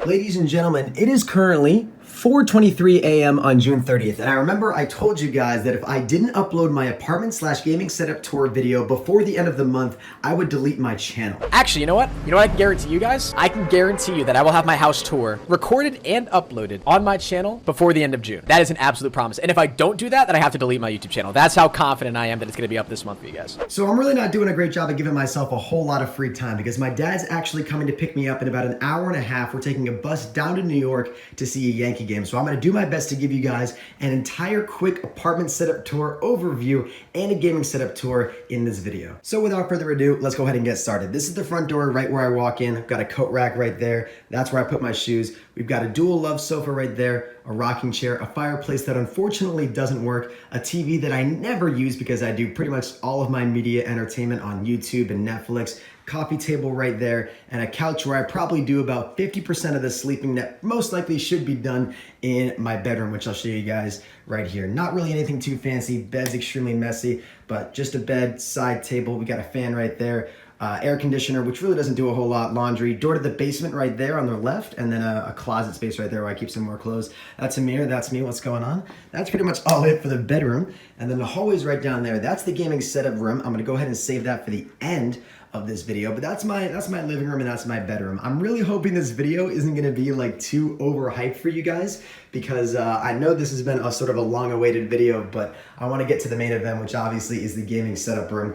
Ladies and gentlemen, it is currently 4:23 a.m. on June 30th, and I remember I told you guys that if I didn't upload my apartment/gaming setup tour video before the end of the month, I would delete my channel. Actually, you know what? You know what I can guarantee you guys? I can guarantee you that I will have my house tour recorded and uploaded on my channel before the end of June. That is an absolute promise. And if I don't do that, then I have to delete my YouTube channel. That's how confident I am that it's going to be up this month for you guys. So I'm really not doing a great job of giving myself a whole lot of free time because my dad's actually coming to pick me up in about an hour and a half. We're taking a bus down to New York to see a Yankee game. So I'm going to do my best to give you guys an entire quick apartment setup tour overview and a gaming setup tour in this video. So without further ado, let's go ahead and get started. This is the front door right where I walk in. I've got a coat rack right there. That's where I put my shoes. We've got a dual love sofa right there, a rocking chair, a fireplace that unfortunately doesn't work, a TV that I never use because I do pretty much all of my media entertainment on YouTube and Netflix, coffee table right there, and a couch where I probably do about 50% of the sleeping that most likely should be done in my bedroom, which I'll show you guys right here. Not really anything too fancy. Bed's extremely messy, but just a bed, side table. We got a fan right there. Air conditioner, which really doesn't do a whole lot, laundry, door to the basement right there on the left, and then a closet space right there where I keep some more clothes. That's a mirror, that's me, what's going on? That's pretty much all it for the bedroom. And then the hallway's right down there. That's the gaming setup room. I'm gonna go ahead and save that for the end of this video, but that's my living room and that's my bedroom. I'm really hoping this video isn't gonna be like too overhyped for you guys because I know this has been a sort of a long awaited video, but I wanna get to the main event, which obviously is the gaming setup room.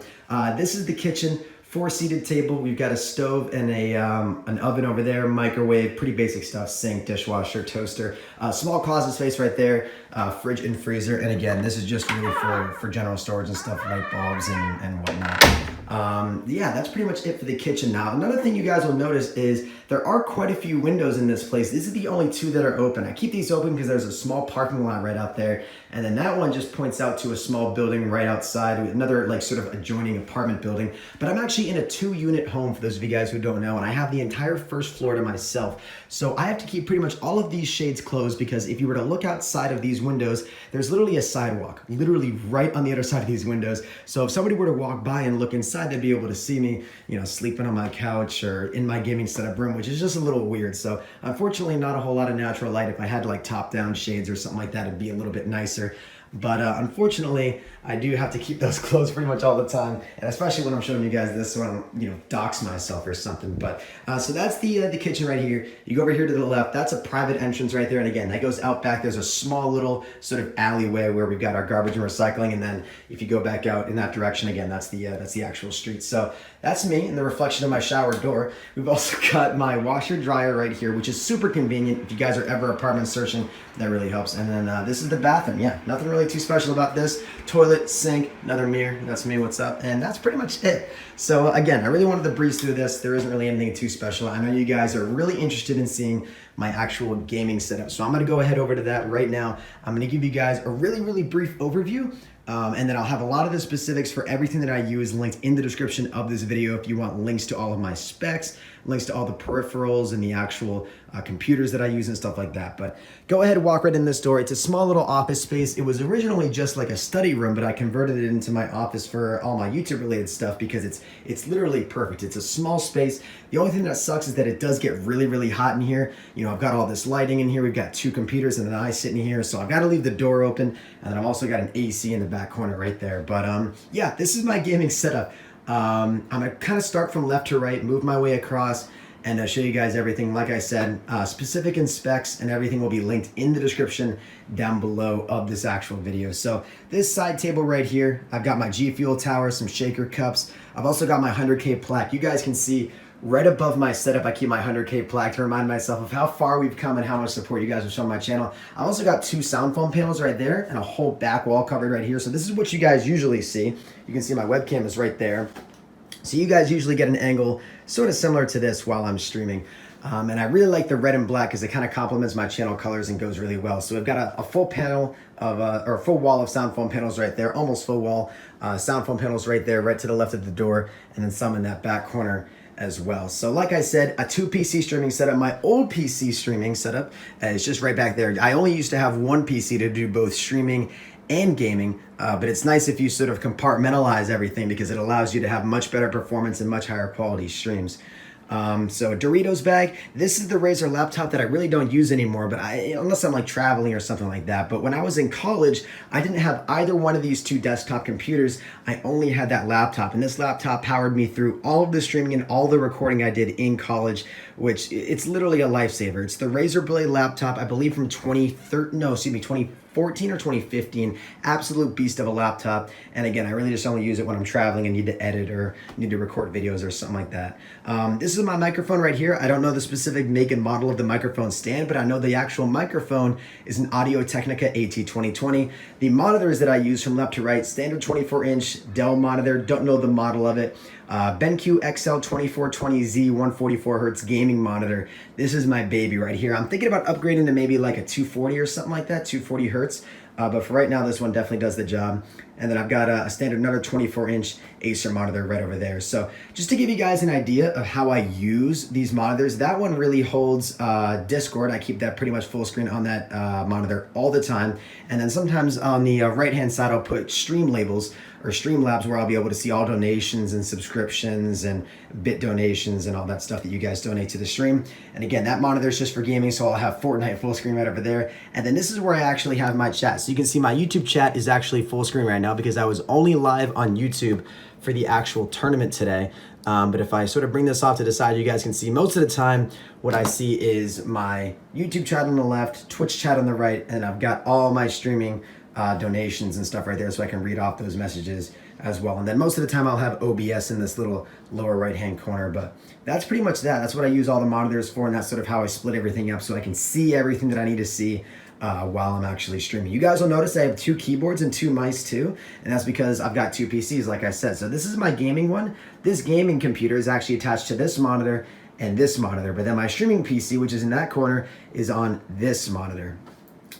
This is the kitchen. 4-seated table. We've got a stove and an oven over there, microwave, pretty basic stuff, sink, dishwasher, toaster, small closet space right there, fridge and freezer. And again, this is just really for general storage and stuff, light bulbs and whatnot. Yeah, that's pretty much it for the kitchen now. Another thing you guys will notice is there are quite a few windows in this place. These are the only two that are open. I keep these open because there's a small parking lot right out there. And then that one just points out to a small building right outside, another like sort of adjoining apartment building. But I'm actually in a 2-unit home for those of you guys who don't know, and I have the entire first floor to myself. So I have to keep pretty much all of these shades closed because if you were to look outside of these windows, there's literally a sidewalk, literally right on the other side of these windows. So if somebody were to walk by and look inside, they'd be able to see me, you know, sleeping on my couch or in my gaming setup room, which is just a little weird. So unfortunately, not a whole lot of natural light. If I had like top-down shades or something like that, it'd be a little bit nicer. But unfortunately, I do have to keep those closed pretty much all the time, and especially when I'm showing you guys this, so I don't, you know, dox myself or something. But so that's the kitchen right here. You go over here to the left. That's a private entrance right there, and again, that goes out back. There's a small little sort of alleyway where we've got our garbage and recycling, and then if you go back out in that direction again, that's the actual street. So that's me and the reflection of my shower door. We've also got my washer dryer right here, which is super convenient if you guys are ever apartment searching. That really helps. And then this is the bathroom. Yeah, nothing really too special about this. Toilet, sink, another mirror. That's me, what's up? And that's pretty much it. So again, I really wanted to breeze through this. There isn't really anything too special. I know you guys are really interested in seeing my actual gaming setup. So I'm gonna go ahead over to that right now. I'm gonna give you guys a really brief overview. And then I'll have a lot of the specifics for everything that I use linked in the description of this video if you want links to all of my specs, links to all the peripherals and the actual computers that I use and stuff like that. But go ahead and walk right in this door. It's a small little office space. It was originally just like a study room, but I converted it into my office for all my YouTube related stuff because it's literally perfect. It's a small space. The only thing that sucks is that it does get really hot in here. You know, I've got all this lighting in here. We've got 2 computers and then I sit in here. So I've got to leave the door open. And then I've also got an AC in the back corner right there. But yeah, this is my gaming setup. I'm gonna kind of start from left to right, move my way across, and show you guys everything. Like I said, specific in specs and everything will be linked in the description down below of this actual video. So this side table right here, I've got my GFuel tower, some shaker cups. I've also got my 100K plaque. You guys can see right above my setup, I keep my 100K plaque to remind myself of how far we've come and how much support you guys have shown my channel. I also got 2 sound foam panels right there and a whole back wall covered right here. So this is what you guys usually see. You can see my webcam is right there. So you guys usually get an angle sort of similar to this while I'm streaming. And I really like the red and black because it kind of complements my channel colors and goes really well. So we've got a full panel of, or a full wall of sound foam panels right there, almost full wall. Sound foam panels right there, right to the left of the door, and then some in that back corner as well. So like I said, a 2 PC streaming setup. My old PC streaming setup is just right back there. I only used to have 1 PC to do both streaming and gaming, but it's nice if you sort of compartmentalize everything because it allows you to have much better performance and much higher quality streams. So Doritos bag. This is the Razer laptop that I really don't use anymore, but unless I'm like traveling or something like that. But when I was in college, I didn't have either one of these two desktop computers. I only had that laptop, and this laptop powered me through all of the streaming and all the recording I did in college, which it's literally a lifesaver. It's the Razer Blade laptop, I believe from 2014 or 2015. Absolute beast of a laptop. And again, I really just only use it when I'm traveling and need to edit or need to record videos or something like that. This is my microphone right here. I don't know the specific make and model of the microphone stand, but I know the actual microphone is an Audio-Technica AT2020. The monitors that I use from left to right, standard 24-inch Dell monitor, don't know the model of it. BenQ XL2420Z 144Hz gaming monitor. This is my baby right here. I'm thinking about upgrading to maybe like a 240 or something like that, 240 Hertz. But for right now, this one definitely does the job. And then I've got a standard another 24-inch Acer monitor right over there. So just to give you guys an idea of how I use these monitors, that one really holds Discord. I keep that pretty much full screen on that monitor all the time. And then sometimes on the right-hand side, I'll put stream labels or Streamlabs where I'll be able to see all donations and subscriptions and bit donations and all that stuff that you guys donate to the stream. And again, that monitor is just for gaming, so I'll have Fortnite full screen right over there. And then this is where I actually have my chat. So you can see my YouTube chat is actually full screen right now because I was only live on YouTube for the actual tournament today. But if I sort of bring this off to the side, you guys can see most of the time what I see is my YouTube chat on the left, Twitch chat on the right, and I've got all my streaming donations and stuff right there so I can read off those messages as well. And then most of the time I'll have OBS in this little lower right hand corner, but that's pretty much that. That's what I use all the monitors for, and that's sort of how I split everything up so I can see everything that I need to see while I'm actually streaming. You guys will notice I have 2 keyboards and 2 mice too, and that's because I've got 2 PCs like I said. So this is my gaming one. This gaming computer is actually attached to this monitor and this monitor, but then my streaming PC, which is in that corner, is on this monitor.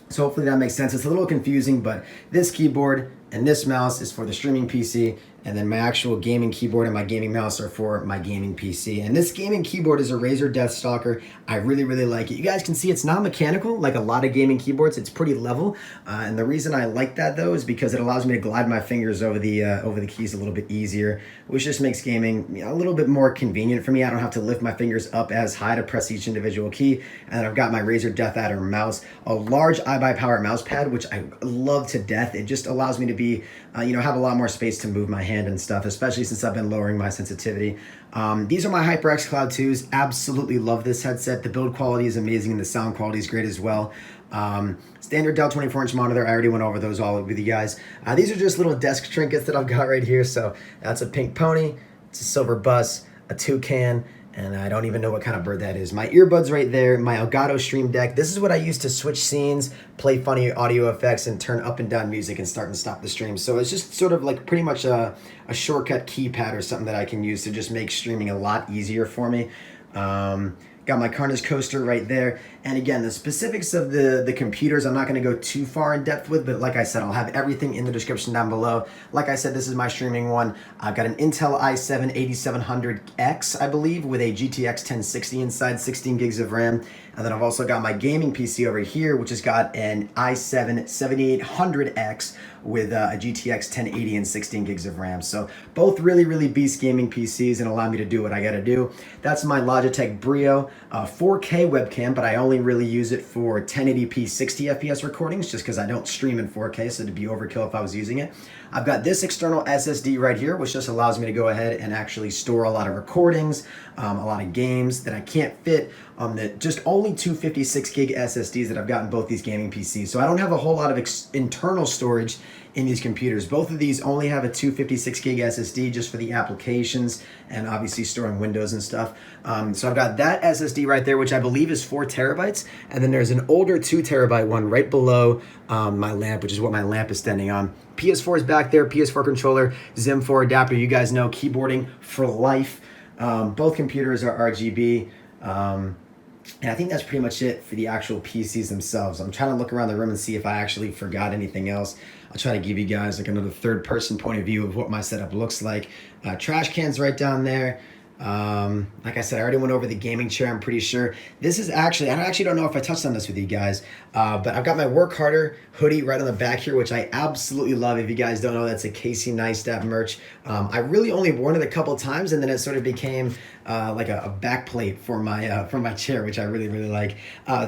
So hopefully that makes sense. It's a little confusing, but this keyboard and this mouse is for the streaming PC, and then my actual gaming keyboard and my gaming mouse are for my gaming PC. And this gaming keyboard is a Razer Deathstalker. I really, really like it. You guys can see it's not mechanical like a lot of gaming keyboards. It's pretty level. And the reason I like that though is because it allows me to glide my fingers over the keys a little bit easier, which just makes gaming a little bit more convenient for me. I don't have to lift my fingers up as high to press each individual key. And then I've got my Razer Deathadder mouse, a large iBuyPower mouse pad, which I love to death. It just allows me to be, have a lot more space to move my hand and stuff, especially since I've been lowering my sensitivity. These are my HyperX Cloud 2s. Absolutely love this headset. The build quality is amazing and the sound quality is great as well. Standard Dell 24-inch monitor. I already went over those all with you guys. These are just little desk trinkets that I've got right here. So that's a pink pony, it's a silver bus, a toucan, and I don't even know what kind of bird that is. My earbuds right there, my Elgato Stream Deck. This is what I use to switch scenes, play funny audio effects, and turn up and down music and start and stop the stream. So it's just sort of like pretty much a shortcut keypad or something that I can use to just make streaming a lot easier for me. Got my KARNAGE coaster right there. And again, the specifics of the computers, I'm not gonna go too far in depth with, but like I said, I'll have everything in the description down below. Like I said, this is my streaming one. I've got an Intel i7 8700X, I believe, with a GTX 1060 inside, 16 gigs of RAM. And then I've also got my gaming PC over here, which has got an i7 7800X with a GTX 1080 and 16 gigs of RAM. So both really, really beast gaming PCs and allow me to do what I gotta do. That's my Logitech Brio 4K webcam, but I only really use it for 1080p 60 FPS recordings just because I don't stream in 4K, so it'd be overkill if I was using it. I've got this external SSD right here, which just allows me to go ahead and actually store a lot of recordings, a lot of games that I can't fit on the just only 256 gig SSDs that I've got in both these gaming PCs. So I don't have a whole lot of internal storage in these computers. Both of these only have a 256 gig SSD just for the applications and obviously storing Windows and stuff. So I've got that SSD right there, which I believe is 4 terabytes. And then there's an older 2 terabyte one right below my lamp, which is what my lamp is standing on. PS4 is back there, PS4 controller, ZIM 4 adapter. You guys know keyboarding for life. Both computers are RGB. And I think that's pretty much it for the actual PCs themselves. I'm trying to look around the room and see if I actually forgot anything else. I'll try to give you guys like another third person point of view of what my setup looks like. Trash cans right down there. Like I said, I already went over the gaming chair, I'm pretty sure. This is actually, I actually don't know if I touched on this with you guys, but I've got my Work Harder hoodie right on the back here, which I absolutely love. If you guys don't know, that's a Casey Neistat merch. I really only worn it a couple times, and then it sort of became like a back plate for my chair, which I really, really like.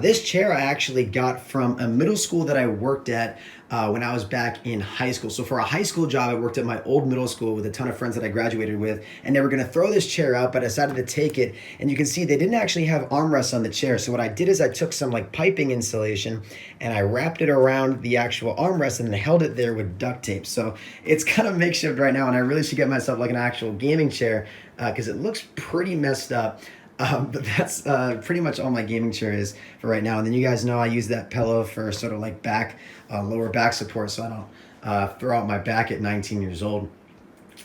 This chair I actually got from a middle school that I worked at when I was back in high school. So for a high school job, I worked at my old middle school with a ton of friends that I graduated with, and they were gonna throw this chair out, but I decided to take it. And you can see they didn't actually have armrests on the chair. So what I did is I took some like piping insulation and I wrapped it around the actual armrest and then held it there with duct tape. So it's kind of makeshift right now, and I really should get myself like an actual gaming chair because it looks pretty messed up. But that's pretty much all my gaming chair is for right now. And then you guys know I use that pillow for sort of like lower back support, so I don't throw out my back at 19 years old.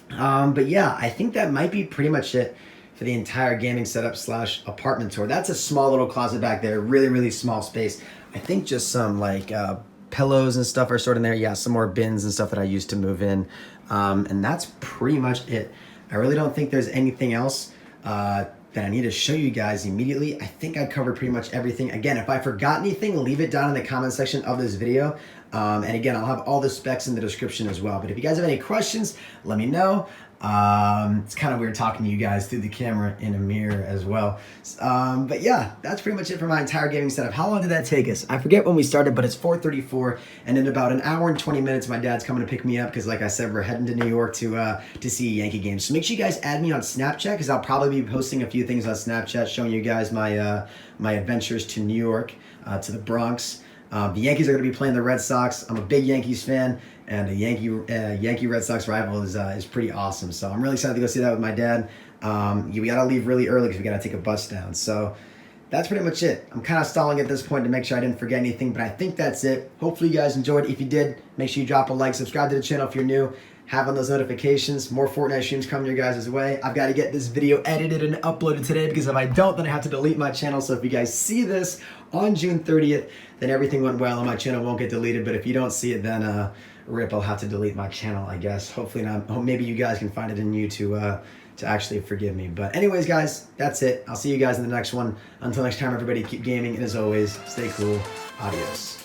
But yeah, I think that might be pretty much it for the entire gaming setup / apartment tour. That's a small little closet back there, really, really small space. I think just some like pillows and stuff are sort of in there. Yeah, some more bins and stuff that I used to move in. And that's pretty much it. I really don't think there's anything else that I need to show you guys immediately. I think I covered pretty much everything. Again, if I forgot anything, leave it down in the comment section of this video. And again, I'll have all the specs in the description as well. But if you guys have any questions, let me know. It's kind of weird talking to you guys through the camera in a mirror as well. But yeah, that's pretty much it for my entire gaming setup. How long did that take us? I forget when we started, but it's 4:34, and in about an hour and 20 minutes, my dad's coming to pick me up because, like I said, we're heading to New York to see a Yankee game. So make sure you guys add me on Snapchat because I'll probably be posting a few things on Snapchat showing you guys my my adventures to New York, to the Bronx. The Yankees are going to be playing the Red Sox. I'm a big Yankees fan, and a Yankee Red Sox rival is pretty awesome. So I'm really excited to go see that with my dad. We got to leave really early because we got to take a bus down. So that's pretty much it. I'm kind of stalling at this point to make sure I didn't forget anything, but I think that's it. Hopefully you guys enjoyed. If you did, make sure you drop a like, subscribe to the channel if you're new. Have on those notifications. More Fortnite streams coming your guys' way. I've got to get this video edited and uploaded today because if I don't, then I have to delete my channel. So if you guys see this on June 30th, then everything went well and my channel won't get deleted. But if you don't see it, then rip, I'll have to delete my channel, I guess. Hopefully not. Maybe you guys can find it in you to actually forgive me. But anyways, guys, that's it. I'll see you guys in the next one. Until next time, everybody, keep gaming. And as always, stay cool. Adios.